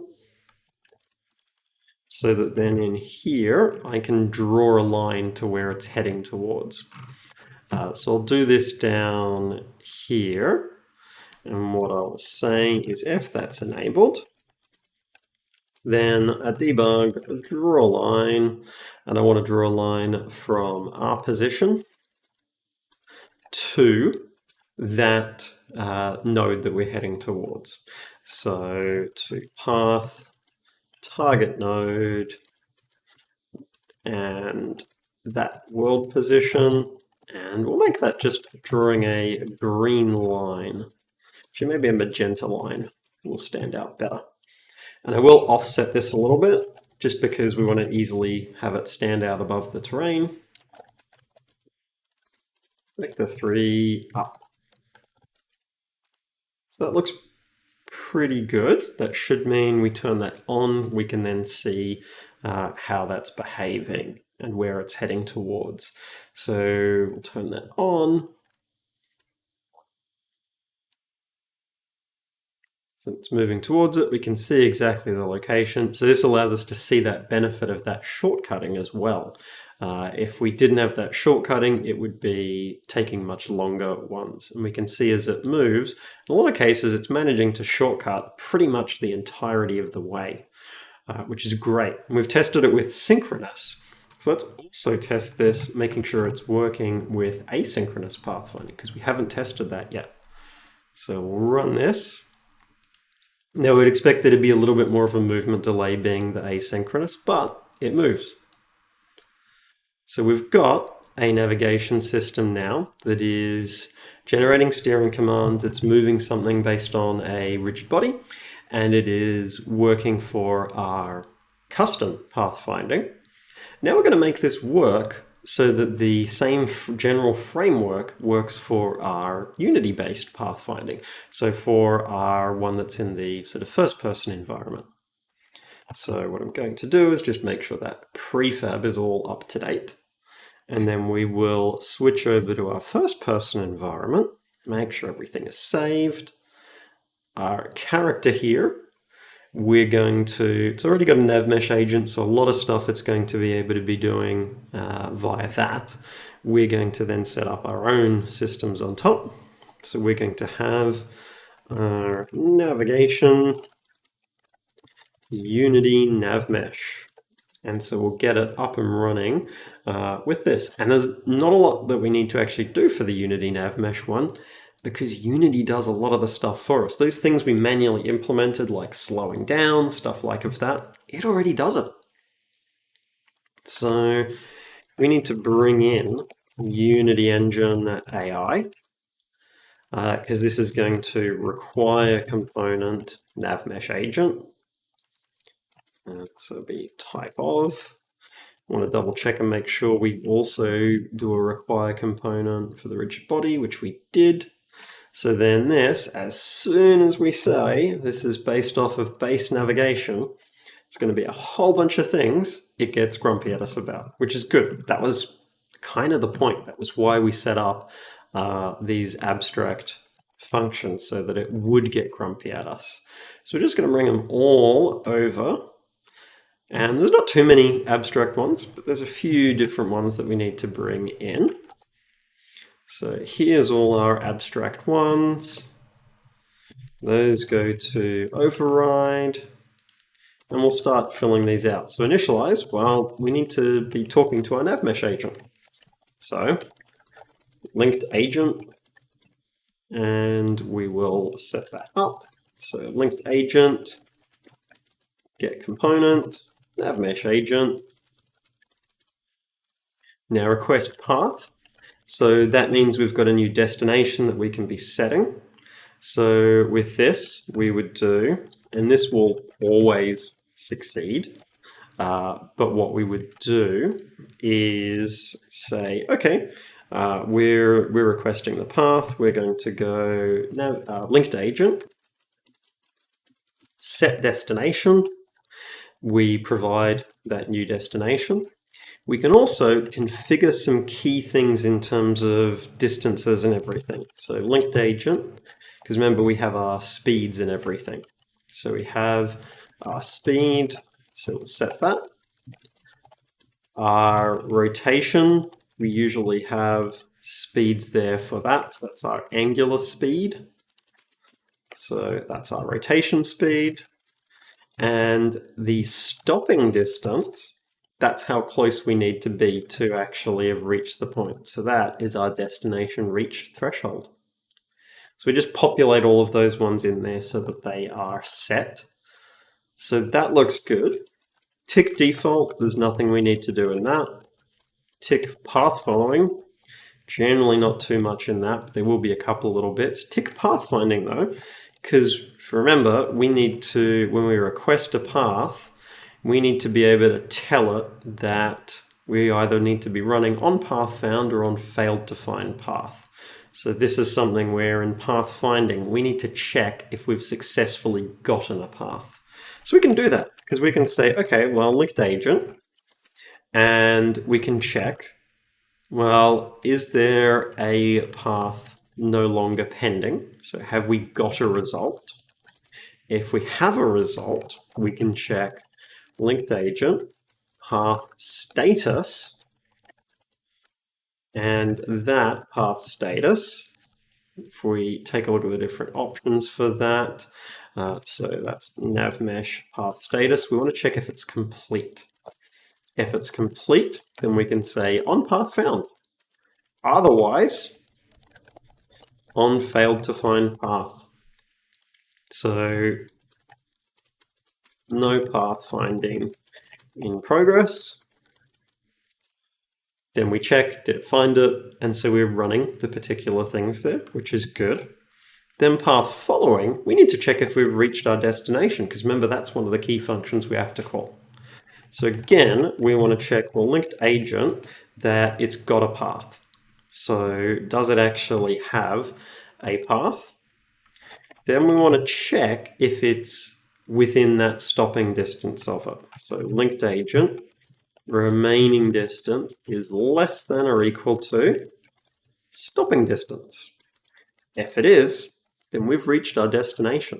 so that then in here I can draw a line to where it's heading towards. So I'll do this down here, and what I was saying is if that's enabled, then a debug, draw a line, and I want to draw a line from our position to that node that we're heading towards. So to path, target node, and that world position, and we'll make that just drawing a green line. Actually, maybe a magenta line will stand out better. And I will offset this a little bit, just because we want to easily have it stand out above the terrain. Make the 3 up. So that looks pretty good. That should mean we turn that on. We can then see how that's behaving and where it's heading towards. So we'll turn that on. So it's moving towards it. We can see exactly the location. So this allows us to see that benefit of that shortcutting as well. If we didn't have that shortcutting, it would be taking much longer ones. And we can see as it moves, in a lot of cases, it's managing to shortcut pretty much the entirety of the way, which is great. And we've tested it with synchronous. So let's also test this, making sure it's working with asynchronous pathfinding, because we haven't tested that yet. So we'll run this. Now we'd expect there to be a little bit more of a movement delay being the asynchronous, but it moves. So we've got a navigation system now that is generating steering commands. It's moving something based on a rigid body, and it is working for our custom pathfinding. Now we're going to make this work so that the same general framework works for our Unity-based pathfinding. So for our one that's in the sort of first-person environment. So what I'm going to do is just make sure that prefab is all up to date. And then we will switch over to our first-person environment, make sure everything is saved. Our character here, we're going to, it's already got a NavMesh agent, so a lot of stuff it's going to be able to be doing via that. We're going to then set up our own systems on top. So we're going to have our navigation, Unity NavMesh. And so we'll get it up and running with this. And there's not a lot that we need to actually do for the Unity NavMesh one, because Unity does a lot of the stuff for us. Those things we manually implemented, like slowing down, stuff like of that, it already does it. So we need to bring in Unity Engine AI, because this is going to require component NavMesh agent. So be type of. I want to double check and make sure we also do a require component for the rigid body, which we did. So then this, as soon as we say this is based off of base navigation, it's going to be a whole bunch of things it gets grumpy at us about, which is good. That was kind of the point. That was why we set up these abstract functions, so that it would get grumpy at us. So we're just going to bring them all over And there's not too many abstract ones, but there's a few different ones that we need to bring in. So here's all our abstract ones. Those go to override, and we'll start filling these out. So initialize, well, we need to be talking to our NavMesh agent. So linked agent, and we will set that up. So linked agent, get component, NavMesh agent. Now request path. So that means we've got a new destination that we can be setting. So with this, we would do, and this will always succeed, but what we would do is say, okay, we're requesting the path. We're going to go now linked agent, set destination. We provide that new destination. We can also configure some key things in terms of distances and everything. So linked agent, because remember we have our speeds and everything. So we have our speed, so we'll set that. Our rotation, we usually have speeds there for that. So that's our angular speed. So that's our rotation speed. And the stopping distance, that's how close we need to be to actually have reached the point. So that is our destination reached threshold. So we just populate all of those ones in there so that they are set. So that looks good. Tick default, there's nothing we need to do in that. Tick path following, generally not too much in that, but there will be a couple little bits. Tick pathfinding though, because remember, we need to, when we request a path, we need to be able to tell it that we either need to be running on path found or on failed to find path. So this is something where in pathfinding, we need to check if we've successfully gotten a path. So we can do that because we can say, okay, well, linked agent, and we can check, well, is there a path no longer pending? So have we got a result? If we have a result, we can check linked agent, path status, and that path status, if we take a look at the different options for that, so that's NavMesh path status, we want to check if it's complete. If it's complete, then we can say on path found. Otherwise, on failed to find path. So no path finding in progress. Then we check, did it find it? And so we're running the particular things there, which is good. Then path following, we need to check if we've reached our destination, because remember, that's one of the key functions we have to call. So again, we want to check, well, linked agent, that it's got a path. So does it actually have a path? Then we want to check if it's within that stopping distance of it. So linked agent, remaining distance is less than or equal to stopping distance. If it is, then we've reached our destination.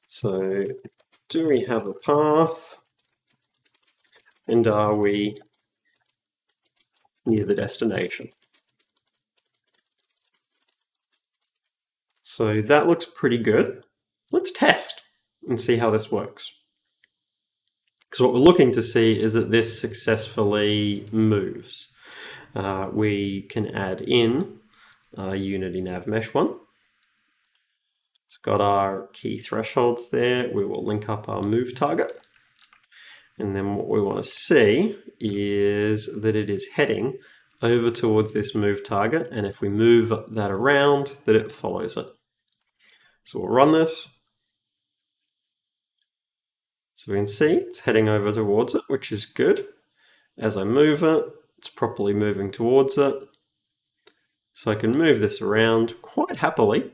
So do we have a path? And are we near the destination? So that looks pretty good. Let's test and see how this works. Because what we're looking to see is that this successfully moves. We can add in Unity NavMesh one. It's got our key thresholds there. We will link up our move target. And then what we want to see is that it is heading over towards this move target. And if we move that around, that it follows it. So we'll run this. So we can see it's heading over towards it, which is good. As I move it, it's properly moving towards it. So I can move this around quite happily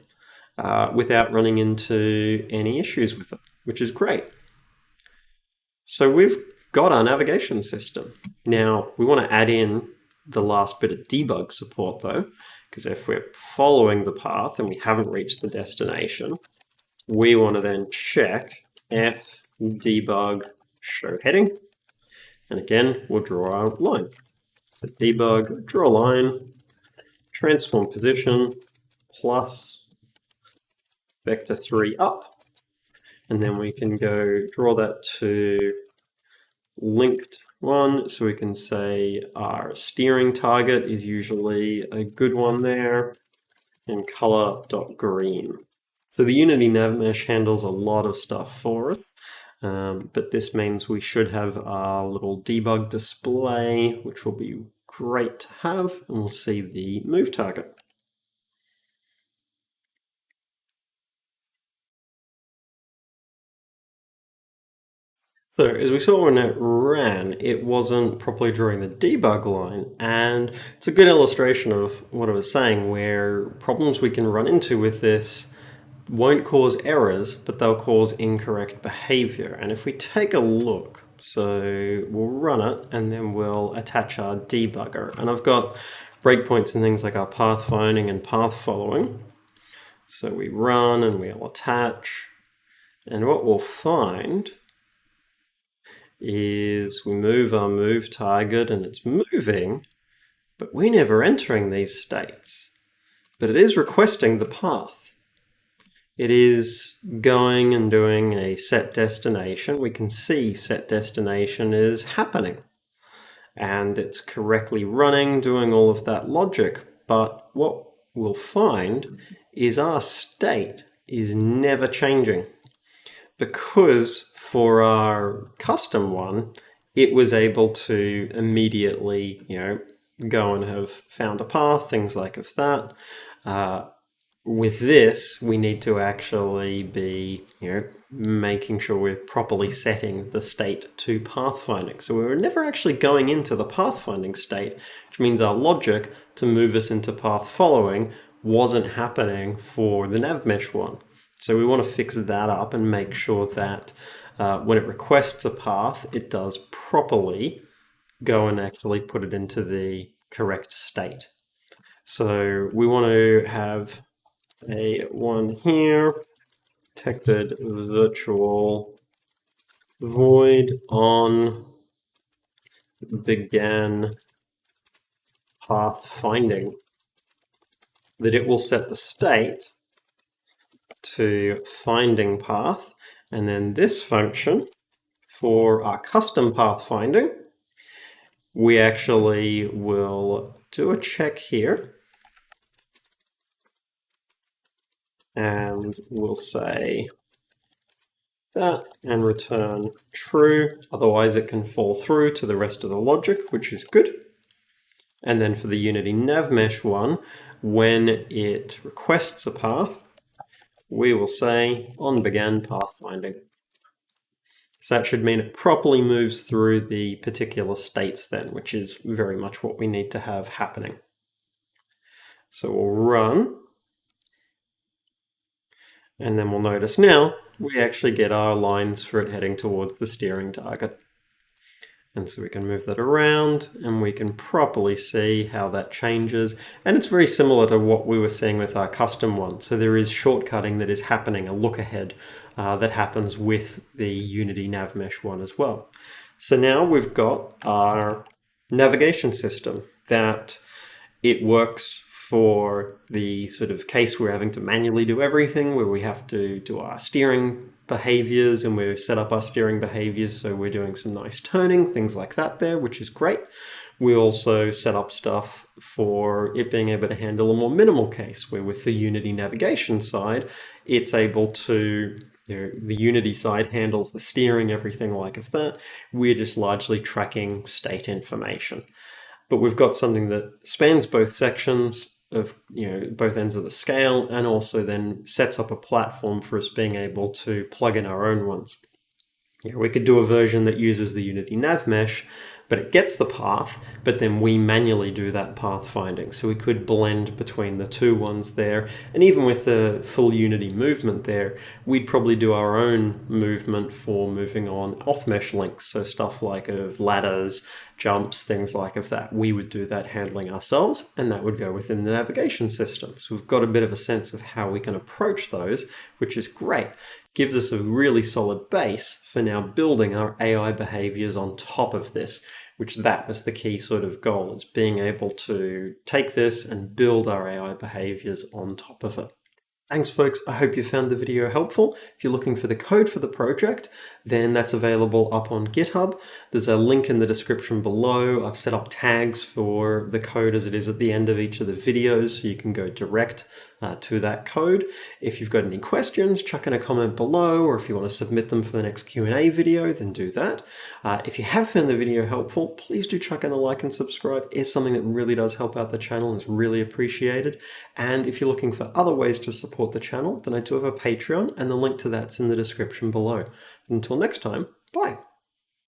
without running into any issues with it, which is great. So we've got our navigation system. Now we want to add in the last bit of debug support though, because if we're following the path and we haven't reached the destination, we want to then check if debug show heading. And again, we'll draw our line. So debug, draw line, transform position, plus vector 3 up. And then we can go draw that to linked one. So we can say our steering target is usually a good one there, and color.green. So the Unity NavMesh handles a lot of stuff for us. But this means we should have our little debug display, which will be great to have, and we'll see the move target. So as we saw when it ran, it wasn't properly drawing the debug line, and it's a good illustration of what I was saying, where problems we can run into with this won't cause errors, but they'll cause incorrect behavior. And if we take a look, so we'll run it and then we'll attach our debugger. And I've got breakpoints and things like our pathfinding and path following. So we run and we'll attach. And what we'll find is we move our move target and it's moving, but we're never entering these states. But it is requesting the path. It is going and doing a set destination. We can see set destination is happening. And it's correctly running, doing all of that logic. But what we'll find is our state is never changing. Because for our custom one, it was able to immediately, go and have found a path, things like of that. With this, we need to actually be, making sure we're properly setting the state to pathfinding. So we were never actually going into the pathfinding state, which means our logic to move us into path following wasn't happening for the NavMesh one. So we want to fix that up and make sure that when it requests a path, it does properly go and actually put it into the correct state. So we want to have a one here, detected virtual void on began pathfinding, that it will set the state to finding path, and then this function for our custom pathfinding, we actually will do a check here. And we'll say that and return true. Otherwise, it can fall through to the rest of the logic, which is good. And then for the Unity NavMesh one, when it requests a path, we will say on began pathfinding. So that should mean it properly moves through the particular states then, which is very much what we need to have happening. So we'll run. And then we'll notice now we actually get our lines for it heading towards the steering target. And so we can move that around and we can properly see how that changes. And it's very similar to what we were seeing with our custom one. So there is shortcutting that is happening, a look ahead that happens with the Unity NavMesh one as well. So now we've got our navigation system that it works for the sort of case we're having to manually do everything, where we have to do our steering behaviors and we set up our steering behaviors, so we're doing some nice turning, things like that there, which is great. We also set up stuff for it being able to handle a more minimal case, where with the Unity navigation side, it's able to, the Unity side handles the steering, everything like of that. We're just largely tracking state information. But we've got something that spans both sections of both ends of the scale, and also then sets up a platform for us being able to plug in our own ones. We could do a version that uses the Unity NavMesh, but it gets the path, but then we manually do that path finding. So we could blend between the two ones there. And even with the full Unity movement there, we'd probably do our own movement for moving on off-mesh links. So stuff like of ladders, jumps, things like of that. We would do that handling ourselves, and that would go within the navigation system. So we've got a bit of a sense of how we can approach those, which is great. Gives us a really solid base for now building our AI behaviors on top of this, which that was the key sort of goal, is being able to take this and build our AI behaviors on top of it. Thanks, folks. I hope you found the video helpful. If you're looking for the code for the project, then that's available up on GitHub. There's a link in the description below. I've set up tags for the code as it is at the end of each of the videos, so you can go direct to that code. If you've got any questions, chuck in a comment below, or if you want to submit them for the next Q&A video, then do that. If you have found the video helpful, please do chuck in a like and subscribe. It's something that really does help out the channel and is really appreciated. And if you're looking for other ways to support the channel, then I do have a Patreon, and the link to that's in the description below. Until next time, bye.